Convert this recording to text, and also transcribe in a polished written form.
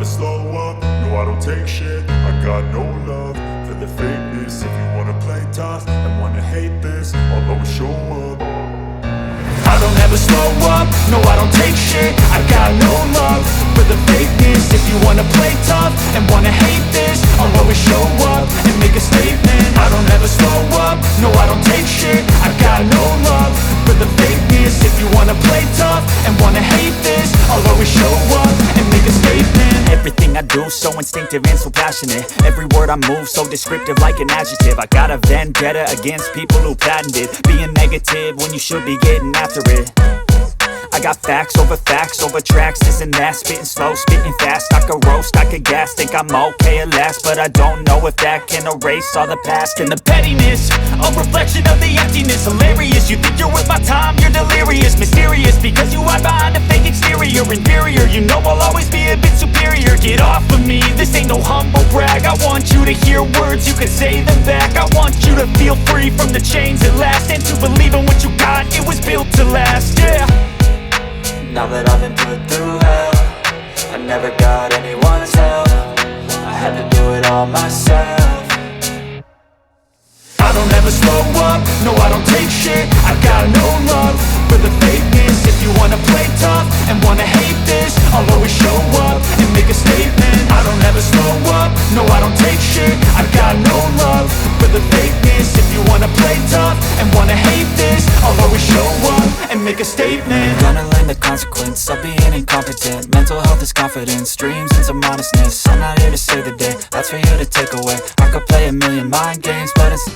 slow up, no I don't take shit. I got no love for the fakeness. If you wanna play tough and wanna hate this, I'll always show up. I don't ever slow up, no I don't take shit. I got no love for the fakeness. If you wanna play tough and wanna hate this, I'll always show up and make a statement. I don't ever slow up, no I don't take shit. I got no love for the fakeness. If you wanna play tough and wanna hate this, I'll always show up and make a statement. Everything I do so instinctive and so passionate. Every word I move so descriptive like an adjective. I got a vendetta against people who patented being negative when you should be getting after it. I got facts over tracks, this and that. Spitting slow, spitting fast, I could roast, I could gas. Think I'm okay at last, but I don't know if that can erase all the past. And the pettiness, a reflection of the emptiness. Hilarious, you think you're worth my time, you're delirious. Mysterious, because you hide behind a fake exterior. Inferior, you know I'll always be a bit superior. Get off of me, this ain't no humble brag. I want you to hear words, you can say them back. I want you to feel free from the chains at last, and to believe in what you got, it was built to last, yeah. Now that I've been put through hell, I never got anyone's help. I had to do it all myself. I don't ever slow up, no I don't take shit. I got no love for the fakeness. If you wanna play tough and wanna hate this, I'll always show up and make a statement. I don't ever slow up, no I don't take shit. I got no love for the fakeness. If you wanna play tough and wanna hate this, I'll always show up and make a statement. Gonna learn the consequence of being incompetent. Mental health is confidence, dreams and some honestness. I'm not here to save the day, that's for you to take away. I could play a million mind games, but it's